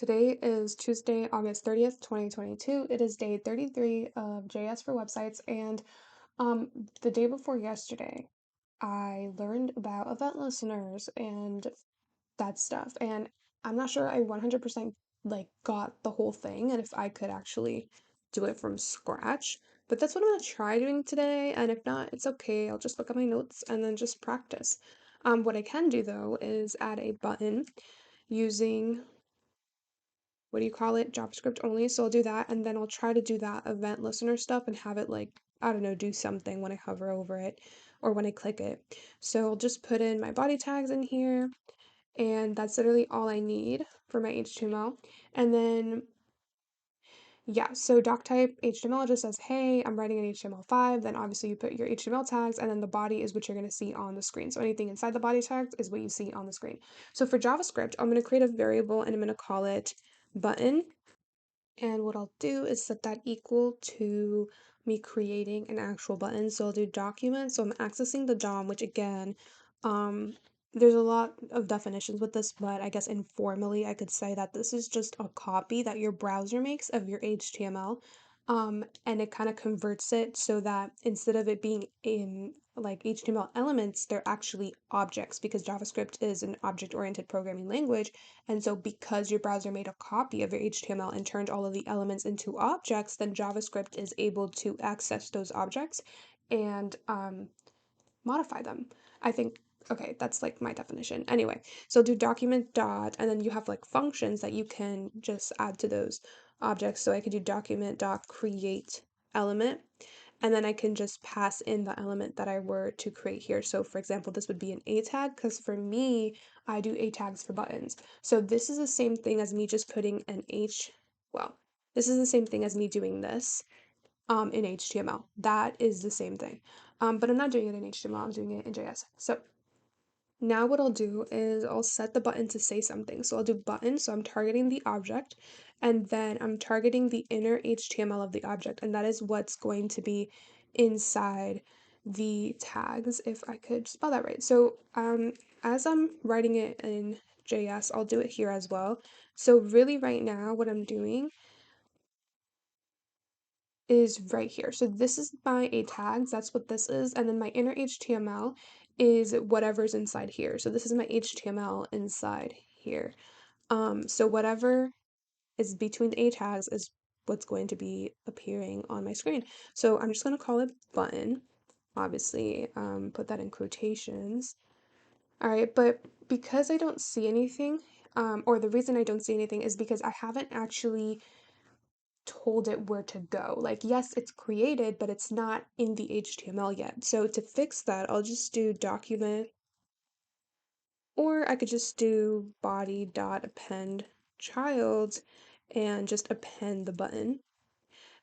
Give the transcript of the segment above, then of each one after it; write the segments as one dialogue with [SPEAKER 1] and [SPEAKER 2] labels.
[SPEAKER 1] Today is Tuesday, August 30th, 2022. It is day 33 of JS for websites, and the day before yesterday, I learned about event listeners and that stuff, and I'm not sure I 100% got the whole thing and if I could actually do it from scratch, but that's what I'm gonna try doing today, and if not, it's okay. I'll just look at my notes and then just practice. What I can do though is add a button using what do you call it, JavaScript only. So I'll do that, and then I'll try to do that event listener stuff and have it I don't know, do something when I hover over it or when I click it. So I'll just put in my body tags in here, and that's literally all I need for my HTML. And then yeah, so doc type HTML just says, hey, I'm writing an HTML5. Then obviously you put your HTML tags, and then the body is what you're going to see on the screen. So anything inside the body tags is what you see on the screen. So for JavaScript, I'm going to create a variable and I'm going to call it button. And what I'll do is set that equal to me creating an actual button. So I'll do document. So I'm accessing the DOM, which again, um, there's a lot of definitions with this, but I guess informally I could say that this is just a copy that your browser makes of your HTML. And it kind of converts it so that instead of it being in like HTML elements, they're actually objects because JavaScript is an object-oriented programming language. And so because your browser made a copy of your HTML and turned all of the elements into objects, then JavaScript is able to access those objects and modify them. I think, okay, that's like my definition. Anyway, so do document dot, and then you have like functions that you can just add to those objects. So I could do document dot create element, and then I can just pass in the element that I were to create here. So for example, this would be an A tag, because for me, I do A tags for buttons. So this is the same thing as me just putting an well, this is the same thing as me doing this in HTML. That is the same thing. But I'm not doing it in HTML, I'm doing it in JS. So now what I'll do is I'll set the button to say something. So I'll do button, so I'm targeting the object, and then I'm targeting the inner HTML of the object, and that is what's going to be inside the tags, if I could spell that right. So as I'm writing it in JS, I'll do it here as well. So really right now what I'm doing is right here. So this is my A tags, that's what this is, and then my inner HTML is whatever's inside here. So this is my HTML inside here. So whatever is between the A tags is what's going to be appearing on my screen. So I'm just going to call it button, obviously, put that in quotations. All right, but because I don't see anything, or the reason I don't see anything is because I haven't actually told it where to go. Like, yes, it's created, but it's not in the HTML yet. So to fix that, I'll just do document, or I could just do body.append child and just append the button.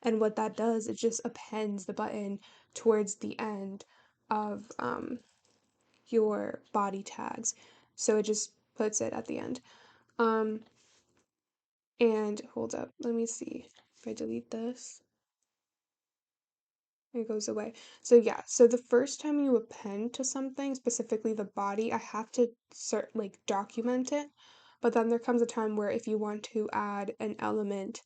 [SPEAKER 1] And what that does, it just appends the button towards the end of your body tags. So it just puts it at the end. Um, and hold up, let me see if I delete this. It goes away. So yeah, so the first time you append to something, specifically the body, I have to document it. But then there comes a time where if you want to add an element,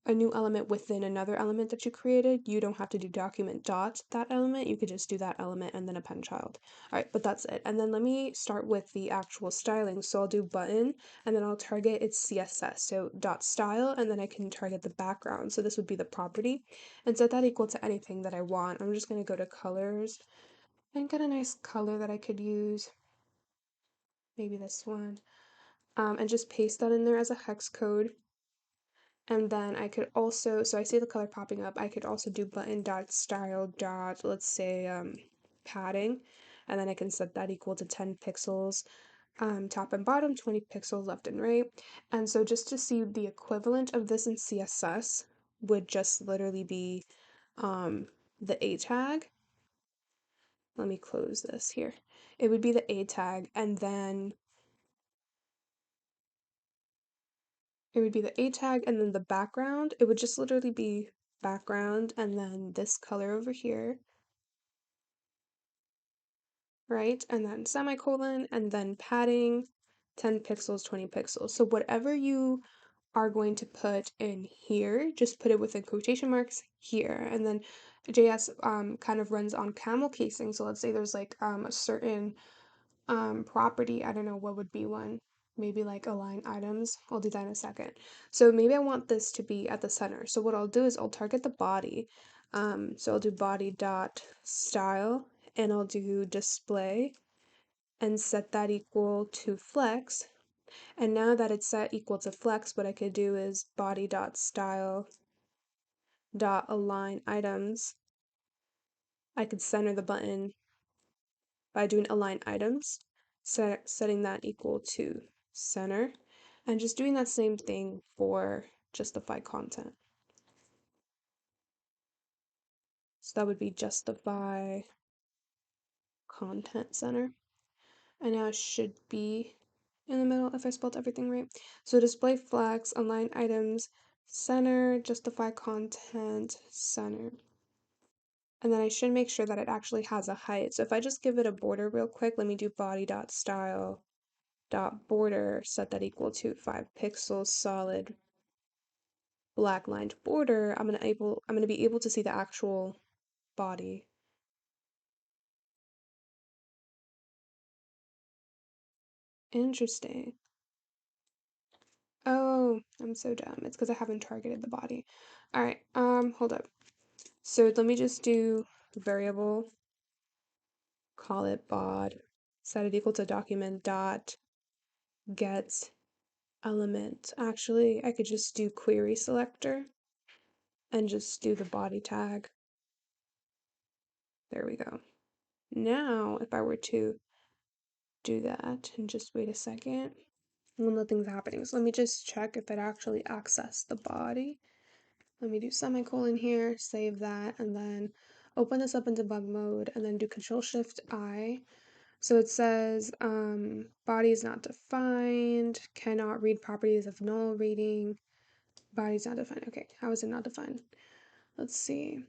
[SPEAKER 1] a new element within another element that you created, you don't have to do document dot that element. You could just do that element and then append child. All right, but that's it. And then let me start with the actual styling. So I'll do button, and then I'll target its CSS. So dot style, and then I can target the background. So this would be the property, and set that equal to anything that I want. I'm just gonna go to colors and get a nice color that I could use. Maybe this one. And just paste that in there as a hex code. And then I could also, so I see the color popping up, I could also do button dot style dot, let's say, padding, and then I can set that equal to 10 pixels, top and bottom, 20 pixels left and right. And so just to see the equivalent of this in CSS would just literally be the A tag. Let me close this here. It would be the A tag, and then it would be the A tag, and then the background. It would just literally be background and then this color over here, right? And then semicolon, and then padding, 10 pixels, 20 pixels. So whatever you are going to put in here, just put it within quotation marks here. And then JS kind of runs on camel casing. So let's say there's like a certain property, I don't know what would be one, maybe like align items. I'll do that in a second. So maybe I want this to be at the center. So what I'll do is I'll target the body. So I'll do body dot style and I'll do display and set that equal to flex. And now that it's set equal to flex, what I could do is body dot style dot align items. I could center the button by doing align items, setting that equal to center, and just doing that same thing for justify content. So that would be justify content center. And now it should be in the middle if I spelled everything right. So display flex, align items, center, justify content, center. And then I should make sure that it actually has a height. So if I just give it a border real quick, let me do body.style dot border, set that equal to 5 pixels solid black lined border. I'm gonna be able to see the actual body. Interesting. Oh, I'm so dumb. It's because I haven't targeted the body. All right, hold up. So let me just do variable, call it bod, set it equal to document dot get element. Actually, I could just do query selector and just do the body tag. There we go. Now, if I were to do that and just wait a second, well, nothing's happening. So let me just check if it actually accessed the body. Let me do semicolon here, save that, and then open this up in debug mode and then do Control Shift I. So it says body is not defined, cannot read properties of null reading, body is not defined. Okay, how is it not defined? Let's see.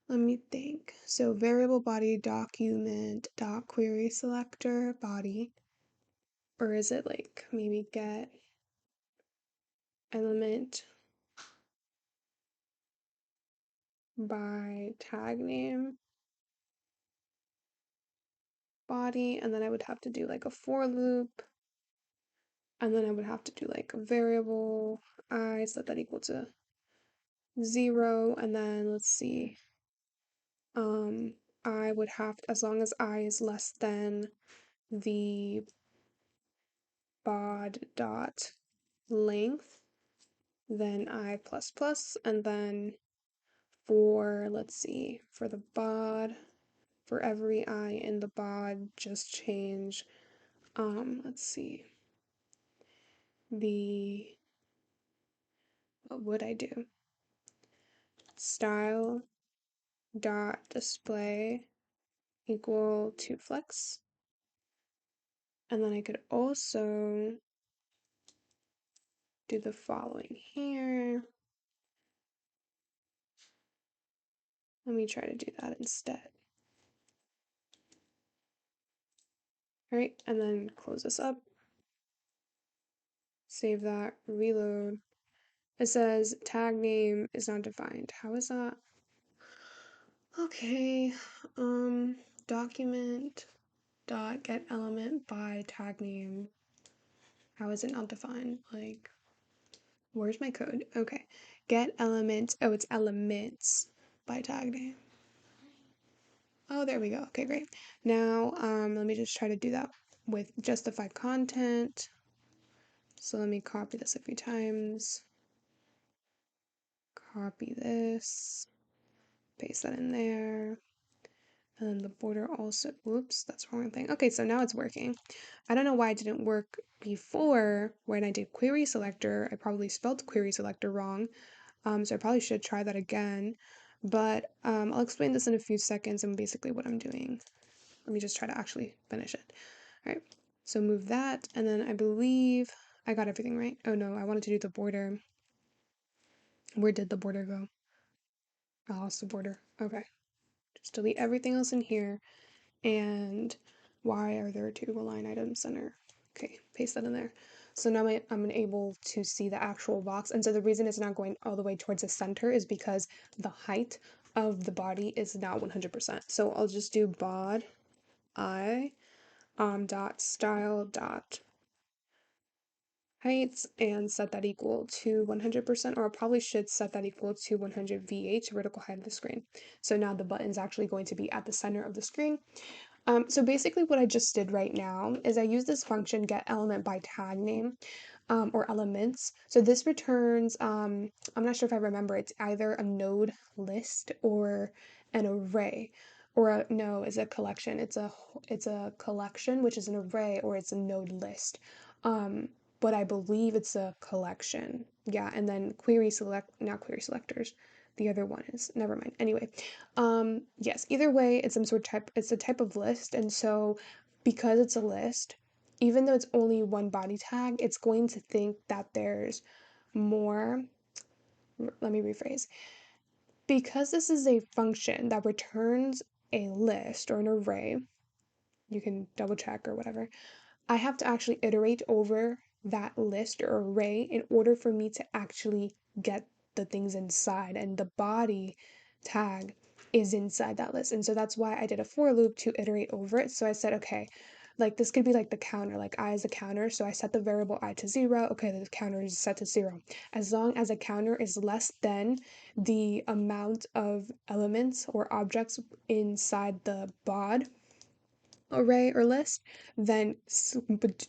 [SPEAKER 1] Let me think. So variable body document dot query selector body, or is it like maybe get element by tag name body, and then I would have to do like a for loop, and then I would have to do like a variable I set that equal to 0, and then let's see, I would have to, as long as I is less than the bod dot length, then I plus plus, and then for, let's see, for the bod, for every I in the bod, just change, let's see, what would I do? Style dot display equal to flex. And then I could also do the following here. Let me try to do that instead. All right, and then close this up. Save that, reload. It says tag name is not defined. How is that? Okay, document dot get element by tag name. How is it not defined? Like, where's my code? Okay, get element. Oh, it's elements by tag name. Oh, there we go. Okay, great. Now, let me just try to do that with justify content. So let me copy this a few times. Copy this, paste that in there. And then the border also, whoops, that's the wrong thing. Okay, so now it's working. I don't know why it didn't work before when I did query selector. I probably spelled query selector wrong. So I probably should try that again. But I'll explain this in a few seconds and basically what I'm doing. Let me just try to actually finish it. All right, so move that. And then I believe I got everything right. Oh no, I wanted to do the border. Where did the border go? I lost the border. Okay. Just delete everything else in here. And why are there two line items center? Okay, paste that in there. So now I'm able to see the actual box. And so the reason it's not going all the way towards the center is because the height of the body is not 100%. So I'll just do bod I dot style dot heights and set that equal to 100%, or I probably should set that equal to 100 VH, vertical height of the screen. So now the button's actually going to be at the center of the screen. So basically what I just did right now is I used this function get element by tag name, or elements. So this returns, I'm not sure if I remember, it's either a node list or an array. Or no, it's a collection. It's a collection, which is an array, or it's a node list. Um, but I believe it's a collection. Yeah, and then query select, not query selectors. The other one is, never mind. Anyway, yes, either way, it's some sort of type, it's a type of list. And so because it's a list, even though it's only one body tag, it's going to think that there's more. Let me rephrase. Because this is a function that returns a list or an array, you can double check or whatever. I have to actually iterate over that list or array in order for me to actually get the things inside. And the body tag is inside that list. And so that's why I did a for loop to iterate over it. So I said, okay, like this could be like the counter, like I is a counter. So I set the variable I to 0. Okay, the counter is set to 0. As long as a counter is less than the amount of elements or objects inside the bod array or list, then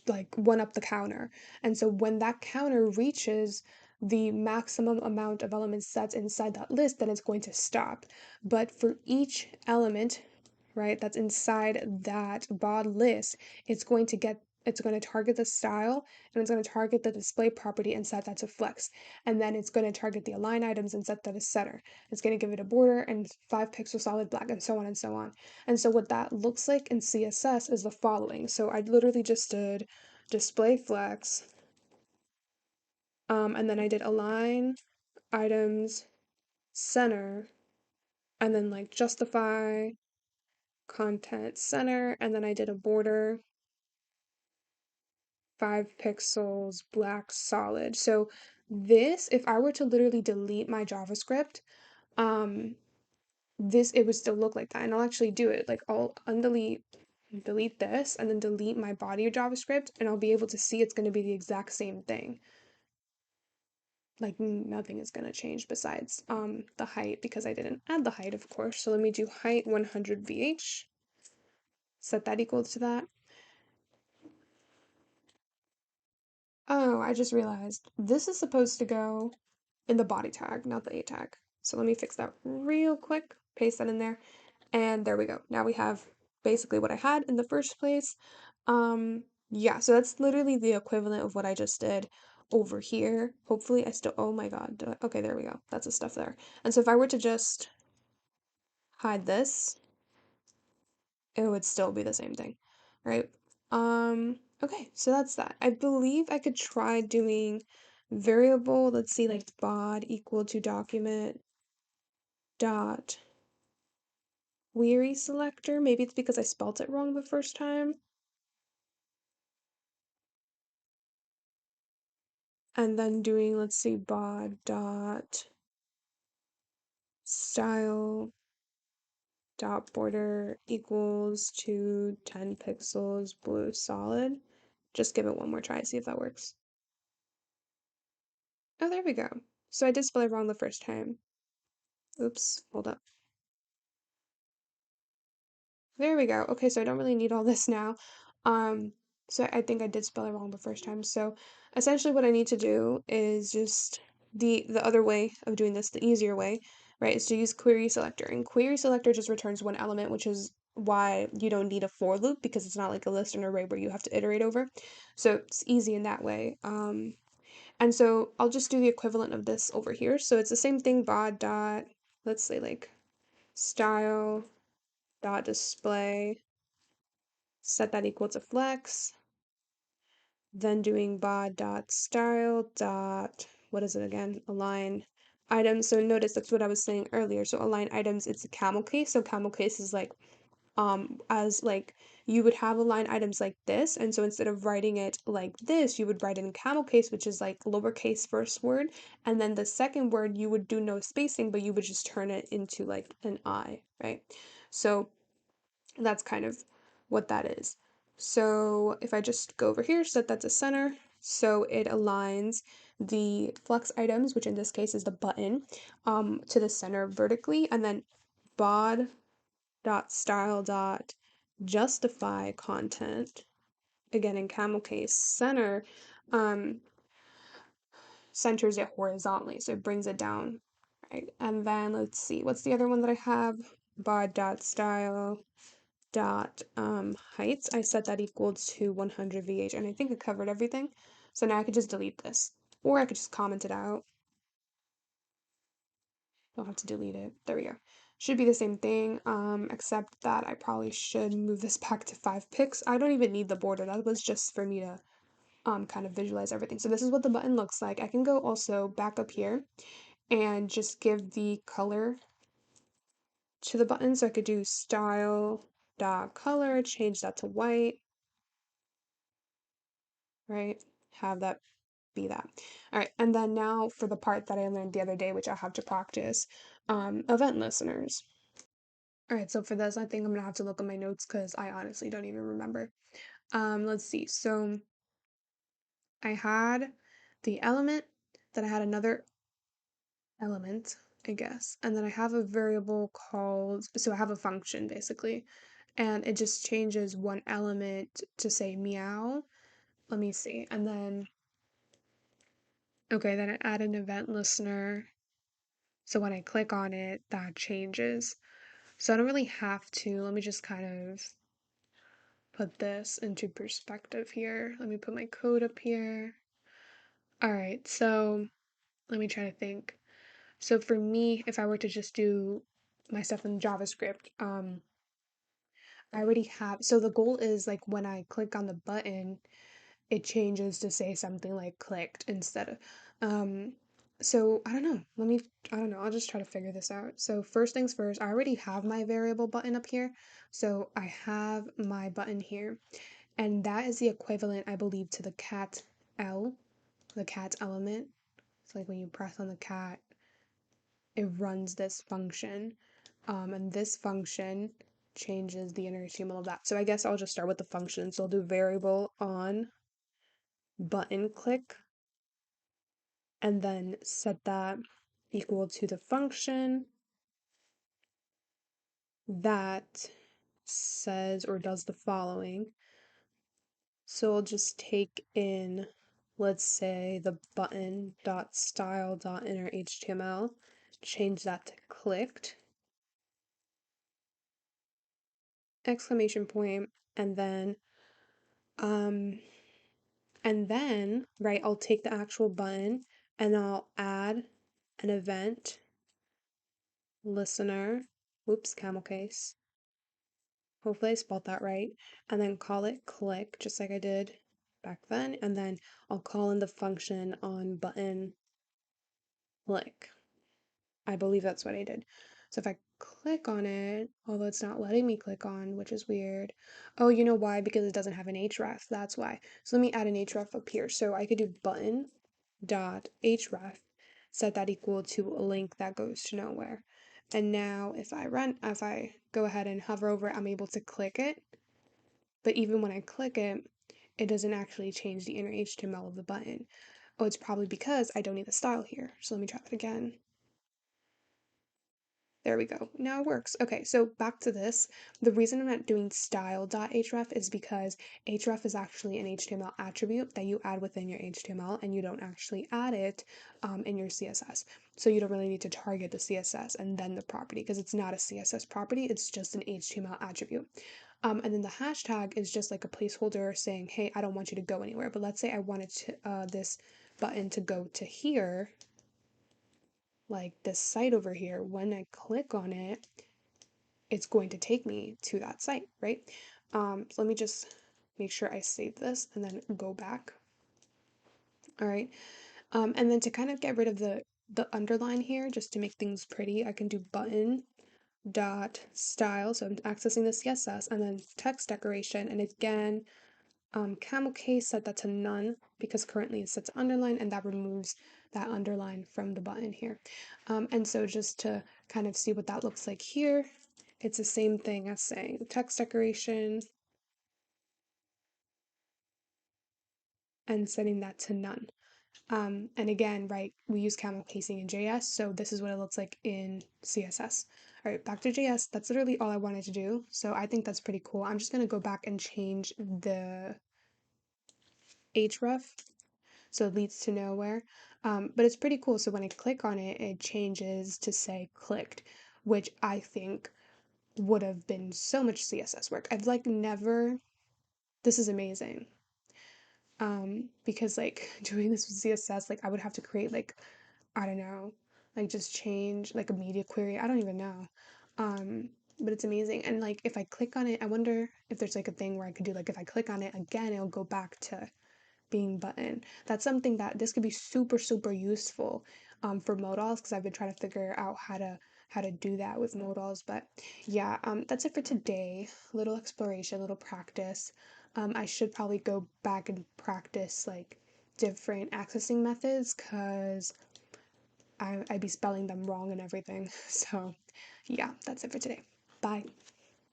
[SPEAKER 1] like one up the counter. And so when that counter reaches the maximum amount of elements that's inside that list, then it's going to stop. But for each element, right, that's inside that bod list, it's going to target the style, and it's going to target the display property and set that to flex. And then it's going to target the align items and set that to center. It's going to give it a border and 5 pixel solid black, and so on and so on. And so what that looks like in CSS is the following. So I literally just did display flex, and then I did align items center, and then like justify content center, and then I did a border 5 pixels black solid. So this, if I were to literally delete my JavaScript, um, this, it would still look like that. And I'll actually do it. Like I'll delete this, and then delete my body of JavaScript, and I'll be able to see it's going to be the exact same thing. Like nothing is going to change besides the height, because I didn't add the height, of course. So let me do height 100 VH, set that equal to that. Oh, I just realized this is supposed to go in the body tag, not the A tag. So let me fix that real quick, paste that in there, and there we go. Now we have basically what I had in the first place. Yeah, so that's literally the equivalent of what I just did over here. Hopefully I still, oh my God, okay, there we go. That's the stuff there. And so if I were to just hide this, it would still be the same thing, right? Okay, so that's that. I believe I could try doing variable, let's see, like bod equal to document dot query selector. Maybe it's because I spelt it wrong the first time. And then doing, let's see, bod dot style dot border equals to 10 pixels blue solid. Just give it one more try, see if that works. Oh, there we go. So I did spell it wrong the first time. Oops, hold up. There we go. Okay, so I don't really need all this now. Um, so I think I did spell it wrong the first time. So essentially what I need to do is just the other way of doing this, the easier way, right, is to use query selector. And query selector just returns one element, which is why you don't need a for loop, because it's not like a list and array where you have to iterate over. So it's easy in that way. And so I'll just do the equivalent of this over here. So it's the same thing, bod dot, let's say like style dot display, set that equal to flex, then doing bod dot style dot, what is it again, align items. So notice that's what I was saying earlier. So align items, it's a camel case. So camel case is like as like you would have line items like this. And so instead of writing it like this, you would write it in camel case, which is like lowercase first word. And then the second word, you would do no spacing, but you would just turn it into like an I, right? So that's kind of what that is. So if I just go over here, set that to center, so it aligns the flex items, which in this case is the button, to the center vertically, and then bod dot style dot justify content, again in camel case, center, um, centers it horizontally, so it brings it down, right? And then let's see, what's the other one that I have? Bod dot style dot heights. I set that equal to 100 VH, and I think it covered everything. So now I could just delete this, or I could just comment it out. Don't have to delete it. There we go. Should be the same thing, except that I probably should move this back to 5 pixels. I don't even need the border. That was just for me to kind of visualize everything. So this is what the button looks like. I can go also back up here and just give the color to the button. So I could do style dot color, change that to white, right? Have that be that. All right, and then now for the part that I learned the other day, which I have to practice, event listeners. All right, so for this, I think I'm gonna have to look at my notes because I honestly don't even remember. Let's see. So I had the element, then I had another element, I guess, and then I have a variable called, so I have a function basically, and it just changes one element to say meow. Let me see, and then, okay, then I add an event listener. So when I click on it, that changes. So I don't really have to. Let me just kind of put this into perspective here. Let me put my code up here. All right, so let me try to think. So for me, if I were to just do my stuff in JavaScript, I already have, so the goal is like when I click on the button, it changes to say something like clicked instead of, um, so I don't know. I don't know. I'll just try to figure this out. So first things first, I already have my variable button up here. So I have my button here, and that is the equivalent, I believe, to the cat L, the cat element. It's like when you press on the cat, it runs this function. And this function changes the inner HTML of that. So I guess I'll just start with the function. So I'll do variable on button click and then set that equal to the function that says or does the following. So I'll just take in, let's say, the button dot style dot inner HTML, change that to clicked, exclamation point, um, and then, right, I'll take the actual button and I'll add an event listener, whoops, camel case. Hopefully I spelled that right. And then call it click, just like I did back then. And then I'll call in the function on button click. I believe that's what I did. So if I click on it, although it's not letting me click on, which is weird. Oh, you know why? Because it doesn't have an href. That's why. So let me add an href up here. So I could do button dot href, set that equal to a link that goes to nowhere. And now if I go ahead and hover over it, I'm able to click it. But even when I click it, it doesn't actually change the inner HTML of the button. Oh, it's probably because I don't need the style here. So let me try that again. There we go. Now it works. Okay, so back to this. The reason I'm not doing style.href is because href is actually an HTML attribute that you add within your HTML and you don't actually add it in your CSS. So you don't really need to target the CSS and then the property because it's not a CSS property, it's just an HTML attribute. And then the hashtag is just like a placeholder saying, hey, I don't want you to go anywhere. But let's say I wanted to, this button to go to here, like this site over here. When I click on it, it's going to take me to that site, right? So let me just make sure I save this and then go back. All right. And then to kind of get rid of the underline here, just to make things pretty, I can do button dot style. So I'm accessing the CSS and then text decoration. And again, camel case, set that to none because currently it's set to underline and that removes that underline from the button here. And so just to kind of see what that looks like here, it's the same thing as saying text decoration and setting that to none. And again, right, we use camel casing in JS, so this is what it looks like in CSS. All right, back to JS. That's literally all I wanted to do. So I think that's pretty cool. I'm just gonna go back and change the href so it leads to nowhere. But it's pretty cool. So when I click on it, it changes to say clicked, which I think would have been so much CSS work. I've like never, this is amazing. Because like doing this with CSS, like I would have to create like, I don't know, like just change like a media query. I don't even know. But it's amazing. And like if I click on it, I wonder if there's like a thing where I could do like if I click on it again, it'll go back to being button. That's something that this could be super, super useful for modals because I've been trying to figure out how to do that with modals. But yeah, that's it for today. Little exploration, little practice. I should probably go back and practice like different accessing methods because I'd be spelling them wrong and everything. So yeah, that's it for today. Bye.